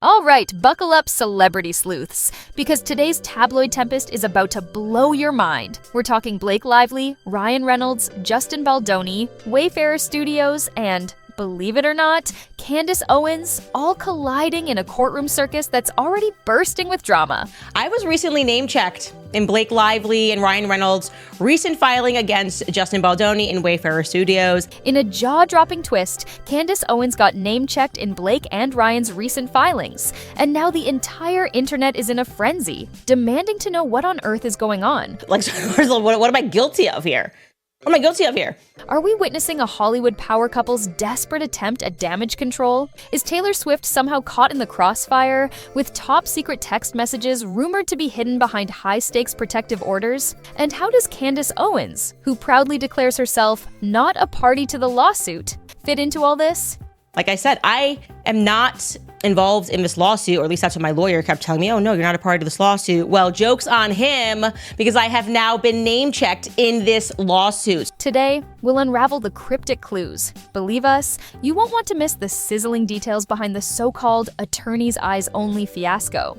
All right, buckle up, celebrity sleuths, because today's tabloid tempest is about to blow your mind. We're talking Blake Lively, Ryan Reynolds, Justin Baldoni, Wayfarer Studios, and, believe it or not, Candace Owens, all colliding in a courtroom circus that's already bursting with drama. I was recently name-checked in Blake Lively and Ryan Reynolds' recent filing against Justin Baldoni in Wayfarer Studios. In a jaw-dropping twist, Candace Owens got name-checked in Blake and Ryan's recent filings. And now the entire internet is in a frenzy, demanding to know what on earth is going on. Like, what am I guilty of here? What am I guilty of here? Are we witnessing a Hollywood power couple's desperate attempt at damage control? Is Taylor Swift somehow caught in the crossfire, with top-secret text messages rumored to be hidden behind high-stakes protective orders? And how does Candace Owens, who proudly declares herself not a party to the lawsuit, fit into all this? Like I said, I am not involved in this lawsuit, or at least that's what my lawyer kept telling me. Oh no, you're not a party to this lawsuit. Well, joke's on him, because I have now been name-checked in this lawsuit. Today, we'll unravel the cryptic clues. Believe us, you won't want to miss the sizzling details behind the so-called attorney's eyes only fiasco.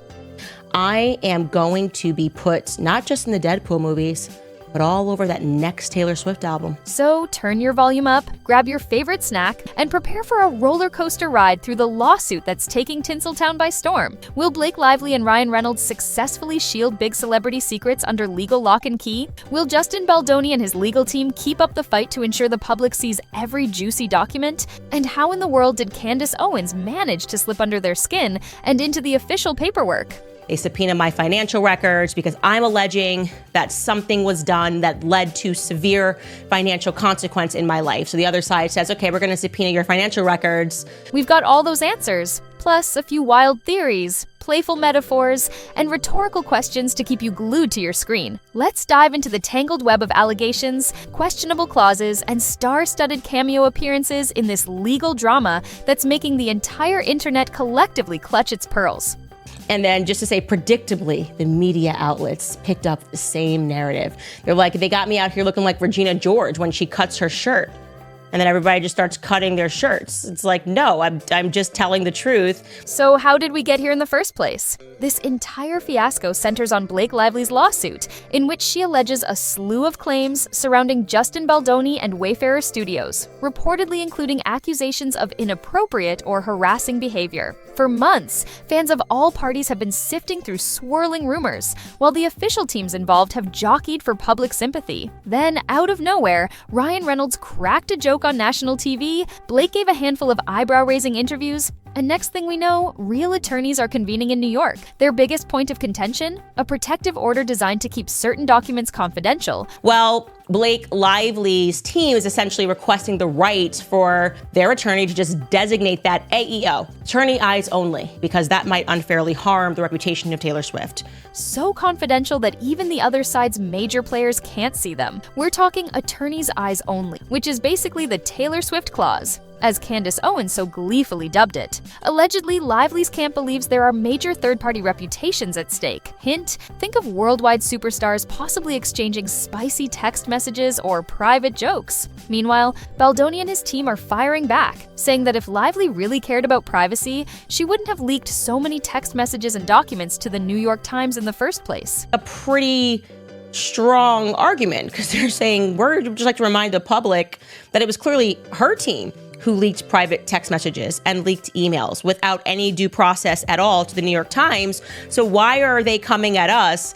I am going to be put not just in the Deadpool movies, but all over that next Taylor Swift album. So turn your volume up, grab your favorite snack, and prepare for a roller coaster ride through the lawsuit that's taking Tinseltown by storm. Will Blake Lively and Ryan Reynolds successfully shield big celebrity secrets under legal lock and key? Will Justin Baldoni and his legal team keep up the fight to ensure the public sees every juicy document? And how in the world did Candace Owens manage to slip under their skin and into the official paperwork? They subpoena my financial records because I'm alleging that something was done that led to severe financial consequence in my life. So the other side says, okay, we're going to subpoena your financial records. We've got all those answers, plus a few wild theories, playful metaphors, and rhetorical questions to keep you glued to your screen. Let's dive into the tangled web of allegations, questionable clauses, and star-studded cameo appearances in this legal drama that's making the entire internet collectively clutch its pearls. And then just to say, predictably, the media outlets picked up the same narrative. They're like, they got me out here looking like Regina George when she cuts her shirt. And then everybody just starts cutting their shirts. It's like, no, I'm just telling the truth. So how did we get here in the first place? This entire fiasco centers on Blake Lively's lawsuit, in which she alleges a slew of claims surrounding Justin Baldoni and Wayfarer Studios, reportedly including accusations of inappropriate or harassing behavior. For months, fans of all parties have been sifting through swirling rumors, while the official teams involved have jockeyed for public sympathy. Then, out of nowhere, Ryan Reynolds cracked a joke on national TV, Blake gave a handful of eyebrow-raising interviews, and next thing we know, real attorneys are convening in New York. Their biggest point of contention? A protective order designed to keep certain documents confidential. Well, Blake Lively's team is essentially requesting the right for their attorney to just designate that AEO, attorney eyes only, because that might unfairly harm the reputation of Taylor Swift. So confidential that even the other side's major players can't see them. We're talking attorney's eyes only, which is basically the Taylor Swift clause, as Candace Owens so gleefully dubbed it. Allegedly, Lively's camp believes there are major third-party reputations at stake. Hint, think of worldwide superstars possibly exchanging spicy text messages or private jokes. Meanwhile, Baldoni and his team are firing back, saying that if Lively really cared about privacy, she wouldn't have leaked so many text messages and documents to the New York Times in the first place. A pretty strong argument, because they're saying, we're just like to remind the public that it was clearly her team who leaked private text messages and leaked emails without any due process at all to the New York Times. So why are they coming at us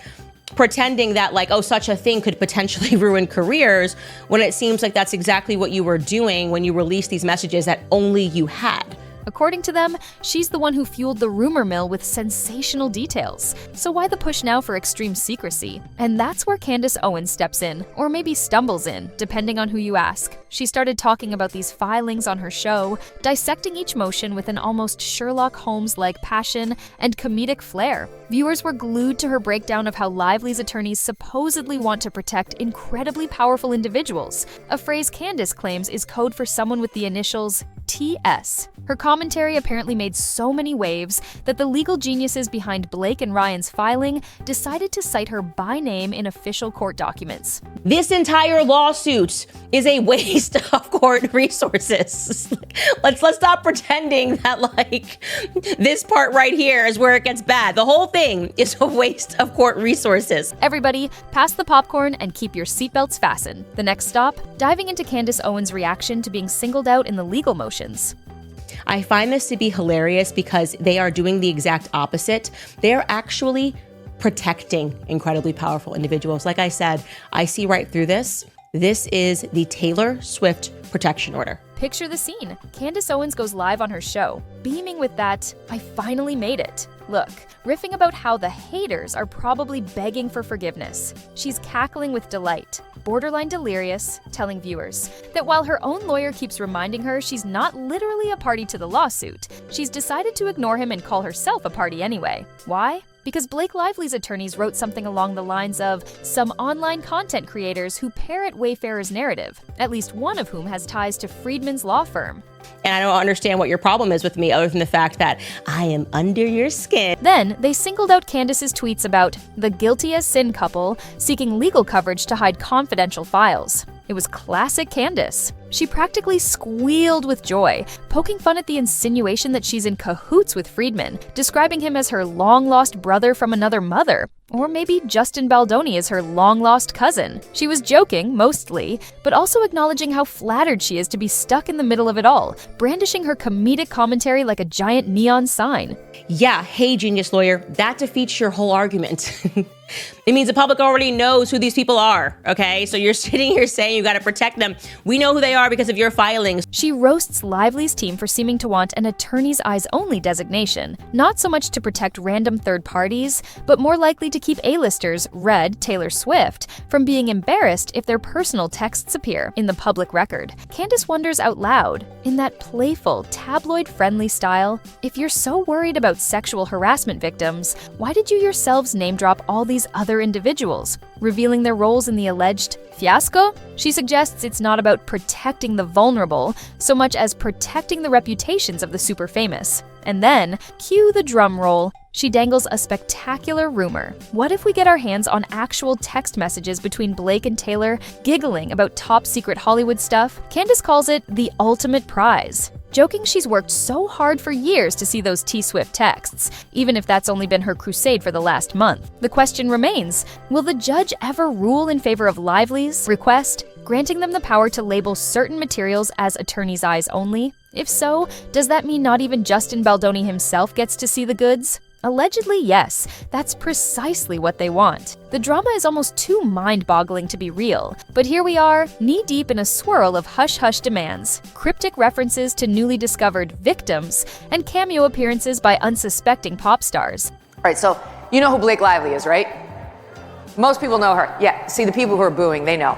pretending that, like, oh, such a thing could potentially ruin careers, when it seems like that's exactly what you were doing when you released these messages that only you had? According to them, she's the one who fueled the rumor mill with sensational details. So why the push now for extreme secrecy? And that's where Candace Owens steps in, or maybe stumbles in, depending on who you ask. She started talking about these filings on her show, dissecting each motion with an almost Sherlock Holmes-like passion and comedic flair. Viewers were glued to her breakdown of how Lively's attorneys supposedly want to protect incredibly powerful individuals, a phrase Candace claims is code for someone with the initials TS. Her commentary apparently made so many waves that the legal geniuses behind Blake and Ryan's filing decided to cite her by name in official court documents. This entire lawsuit is a waste of court resources. Let's stop pretending that this part right here is where it gets bad. The whole thing is a waste of court resources. Everybody, pass the popcorn and keep your seatbelts fastened. The next stop, diving into Candace Owens' reaction to being singled out in the legal motions. I find this to be hilarious because they are doing the exact opposite. They're actually protecting incredibly powerful individuals. Like I said, I see right through this. This is the Taylor Swift protection order. Picture the scene. Candace Owens goes live on her show, beaming with that, "I finally made it" look, riffing about how the haters are probably begging for forgiveness. She's cackling with delight, borderline delirious, telling viewers that while her own lawyer keeps reminding her she's not literally a party to the lawsuit, she's decided to ignore him and call herself a party anyway. Why? Because Blake Lively's attorneys wrote something along the lines of some online content creators who parrot Wayfarer's narrative, at least one of whom has ties to Friedman's law firm. And I don't understand what your problem is with me other than the fact that I am under your skin. Then they singled out Candace's tweets about the guilty as sin couple seeking legal coverage to hide confidential files. It was classic Candace. She practically squealed with joy, poking fun at the insinuation that she's in cahoots with Friedman, describing him as her long-lost brother from another mother. Or maybe Justin Baldoni is her long-lost cousin. She was joking, mostly, but also acknowledging how flattered she is to be stuck in the middle of it all, brandishing her comedic commentary like a giant neon sign. Yeah, hey, genius lawyer, that defeats your whole argument. It means the public already knows who these people are, okay? So you're sitting here saying you gotta protect them. We know who they are because of your filings. She roasts Lively's team for seeming to want an attorney's eyes only designation, not so much to protect random third parties, but more likely to keep A-listers, Red, Taylor Swift, from being embarrassed if their personal texts appear in the public record. Candace wonders out loud, in that playful, tabloid-friendly style, if you're so worried about sexual harassment victims, why did you yourselves name drop all these other individuals, revealing their roles in the alleged fiasco? She suggests it's not about protecting the vulnerable so much as protecting the reputations of the super famous. And then, cue the drum roll, she dangles a spectacular rumor. What if we get our hands on actual text messages between Blake and Taylor giggling about top secret Hollywood stuff? Candace calls it the ultimate prize, joking she's worked so hard for years to see those T-Swift texts, even if that's only been her crusade for the last month. The question remains, will the judge ever rule in favor of Lively's request, granting them the power to label certain materials as attorney's eyes only? If so, does that mean not even Justin Baldoni himself gets to see the goods? Allegedly, yes. That's precisely what they want. The drama is almost too mind-boggling to be real, but here we are, knee-deep in a swirl of hush-hush demands, cryptic references to newly discovered victims, and cameo appearances by unsuspecting pop stars. All right, so you know who Blake Lively is, right? Most people know her. Yeah, see, the people who are booing, they know.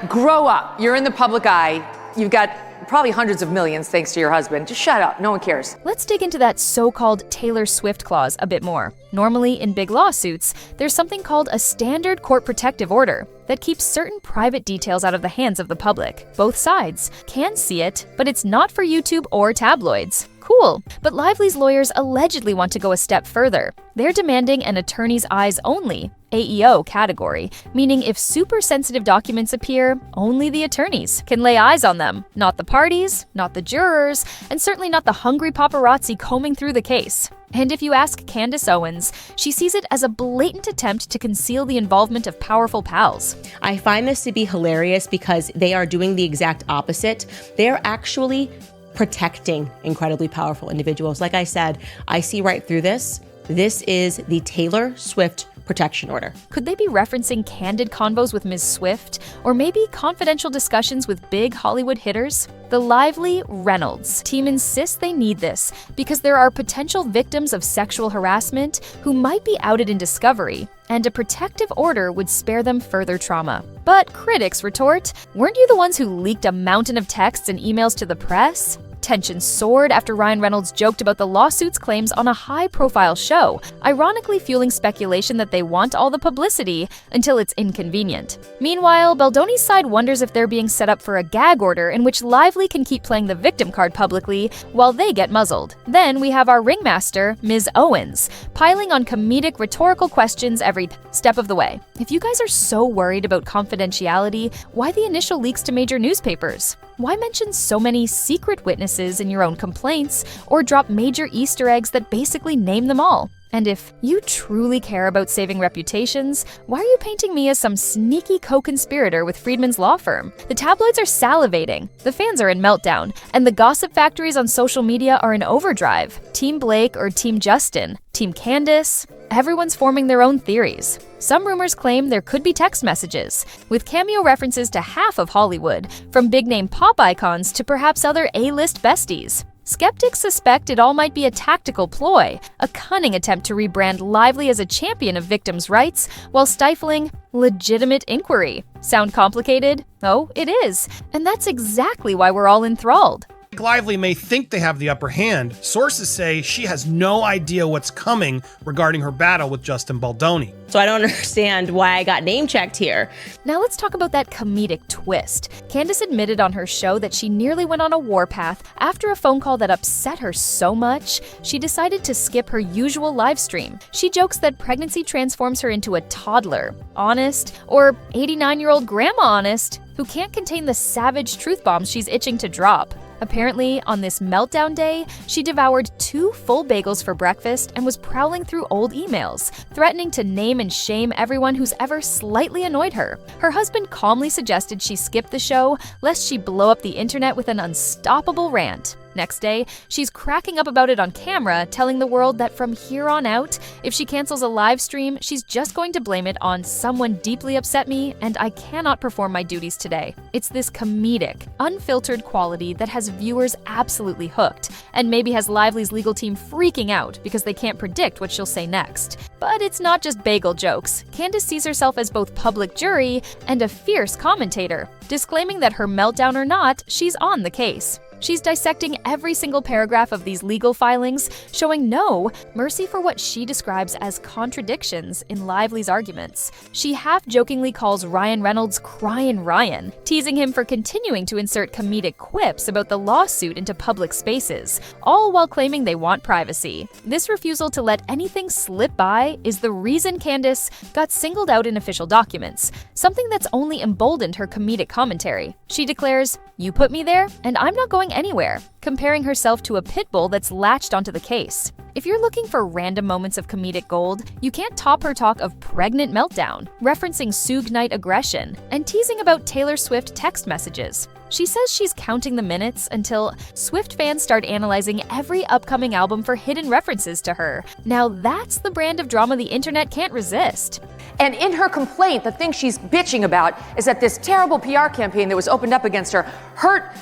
Grow up. You're in the public eye. You've got probably hundreds of millions thanks to your husband. Just shut up. No one cares. Let's dig into that so-called Taylor Swift clause a bit more. Normally, in big lawsuits, there's something called a standard court protective order that keeps certain private details out of the hands of the public. Both sides can see it, but it's not for YouTube or tabloids. Cool. But Lively's lawyers allegedly want to go a step further. They're demanding an attorney's eyes only, AEO category, meaning if super sensitive documents appear, only the attorneys can lay eyes on them, not the parties, not the jurors, and certainly not the hungry paparazzi combing through the case. And if you ask Candace Owens, she sees it as a blatant attempt to conceal the involvement of powerful pals. I find this to be hilarious because they are doing the exact opposite. They're actually protecting incredibly powerful individuals. Like I said, I see right through this. This is the Taylor Swift protection order. Could they be referencing candid convos with Ms. Swift, or maybe confidential discussions with big Hollywood hitters? The Lively Reynolds team insists they need this because there are potential victims of sexual harassment who might be outed in discovery, and a protective order would spare them further trauma. But critics retort, weren't you the ones who leaked a mountain of texts and emails to the press? Tension soared after Ryan Reynolds joked about the lawsuit's claims on a high-profile show, ironically fueling speculation that they want all the publicity until it's inconvenient. Meanwhile, Baldoni's side wonders if they're being set up for a gag order in which Lively can keep playing the victim card publicly while they get muzzled. Then we have our ringmaster, Ms. Owens, piling on comedic rhetorical questions every step of the way. If you guys are so worried about confidentiality, why the initial leaks to major newspapers? Why mention so many secret witnesses in your own complaints, or drop major Easter eggs that basically name them all? And if you truly care about saving reputations, why are you painting me as some sneaky co-conspirator with Friedman's law firm? The tabloids are salivating, the fans are in meltdown, and the gossip factories on social media are in overdrive. Team Blake or Team Justin? Team Candace? Everyone's forming their own theories. Some rumors claim there could be text messages, with cameo references to half of Hollywood, from big-name pop icons to perhaps other A-list besties. Skeptics suspect it all might be a tactical ploy, a cunning attempt to rebrand Lively as a champion of victims' rights while stifling legitimate inquiry. Sound complicated? Oh, it is. And that's exactly why we're all enthralled. Lively may think they have the upper hand. Sources say she has no idea what's coming regarding her battle with Justin Baldoni. So I don't understand why I got name-checked here. Now let's talk about that comedic twist. Candace admitted on her show that she nearly went on a warpath after a phone call that upset her so much, she decided to skip her usual live stream. She jokes that pregnancy transforms her into a toddler, honest, or 89-year-old grandma honest, who can't contain the savage truth bombs she's itching to drop. Apparently, on this meltdown day, she devoured 2 full bagels for breakfast and was prowling through old emails, threatening to name and shame everyone who's ever slightly annoyed her. Her husband calmly suggested she skip the show, lest she blow up the internet with an unstoppable rant. Next day, she's cracking up about it on camera, telling the world that from here on out, if she cancels a live stream, she's just going to blame it on someone deeply upset me and I cannot perform my duties today. It's this comedic, unfiltered quality that has viewers absolutely hooked, and maybe has Lively's legal team freaking out because they can't predict what she'll say next. But it's not just bagel jokes. Candace sees herself as both public jury and a fierce commentator, disclaiming that her meltdown or not, she's on the case. She's dissecting every single paragraph of these legal filings, showing no mercy for what she describes as contradictions in Lively's arguments. She half-jokingly calls Ryan Reynolds "Cryin' Ryan," teasing him for continuing to insert comedic quips about the lawsuit into public spaces, all while claiming they want privacy. This refusal to let anything slip by is the reason Candace got singled out in official documents, something that's only emboldened her comedic commentary. She declares, "You put me there, and I'm not going anywhere," comparing herself to a pit bull that's latched onto the case. If you're looking for random moments of comedic gold, you can't top her talk of pregnant meltdown, referencing Suge Knight aggression, and teasing about Taylor Swift text messages. She says she's counting the minutes until Swift fans start analyzing every upcoming album for hidden references to her. Now that's the brand of drama the internet can't resist. And in her complaint, the thing she's bitching about is that this terrible PR campaign that was opened up against her hurt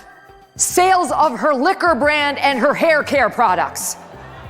sales of her liquor brand and her hair care products.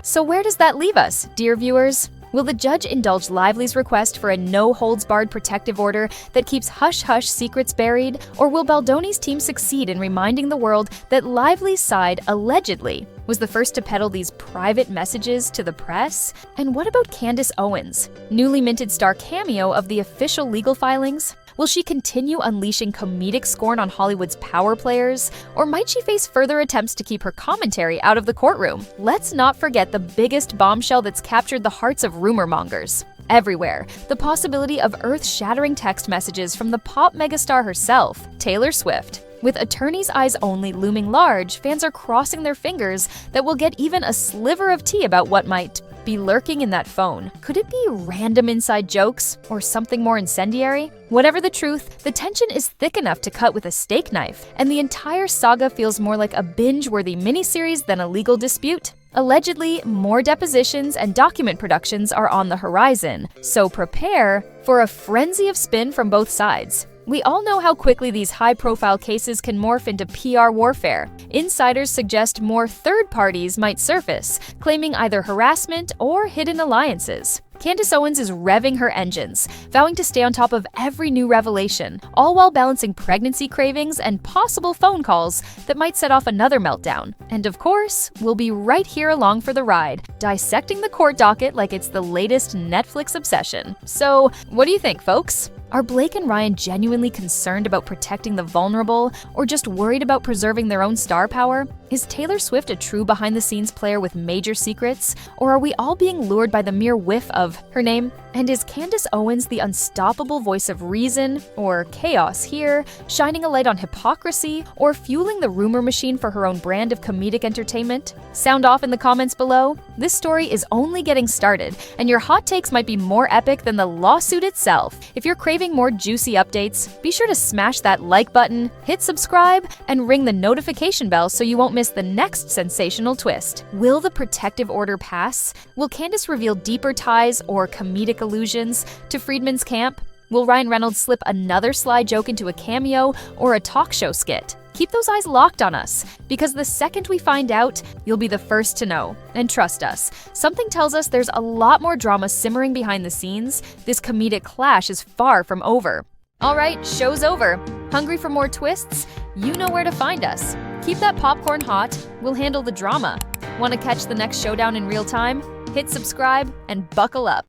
So where does that leave us, dear viewers? Will the judge indulge Lively's request for a no-holds-barred protective order that keeps hush-hush secrets buried? Or will Baldoni's team succeed in reminding the world that Lively's side allegedly was the first to peddle these private messages to the press? And what about Candace Owens, newly minted star cameo of the official legal filings? Will she continue unleashing comedic scorn on Hollywood's power players? Or might she face further attempts to keep her commentary out of the courtroom? Let's not forget the biggest bombshell that's captured the hearts of rumor mongers. Everywhere, the possibility of earth-shattering text messages from the pop megastar herself, Taylor Swift. With attorneys' eyes only looming large, fans are crossing their fingers that we'll get even a sliver of tea about what might be lurking in that phone. Could it be random inside jokes or something more incendiary? Whatever the truth, the tension is thick enough to cut with a steak knife, and the entire saga feels more like a binge-worthy miniseries than a legal dispute. Allegedly, more depositions and document productions are on the horizon, so prepare for a frenzy of spin from both sides. We all know how quickly these high-profile cases can morph into PR warfare. Insiders suggest more third parties might surface, claiming either harassment or hidden alliances. Candace Owens is revving her engines, vowing to stay on top of every new revelation, all while balancing pregnancy cravings and possible phone calls that might set off another meltdown. And of course, we'll be right here along for the ride, dissecting the court docket like it's the latest Netflix obsession. So, what do you think, folks? Are Blake and Ryan genuinely concerned about protecting the vulnerable, or just worried about preserving their own star power? Is Taylor Swift a true behind-the-scenes player with major secrets, or are we all being lured by the mere whiff of her name? And is Candace Owens the unstoppable voice of reason, or chaos here, shining a light on hypocrisy, or fueling the rumor machine for her own brand of comedic entertainment? Sound off in the comments below. This story is only getting started, and your hot takes might be more epic than the lawsuit itself. If you're craving more juicy updates, be sure to smash that like button, hit subscribe, and ring the notification bell so you won't miss the next sensational twist. Will the protective order pass? Will Candace reveal deeper ties or comedic allusions to Friedman's camp? Will Ryan Reynolds slip another sly joke into a cameo or a talk show skit? Keep those eyes locked on us, because the second we find out, you'll be the first to know. And trust us, something tells us there's a lot more drama simmering behind the scenes. This comedic clash is far from over. All right, show's over. Hungry for more twists? You know where to find us. Keep that popcorn hot. We'll handle the drama. Want to catch the next showdown in real time? Hit subscribe and buckle up.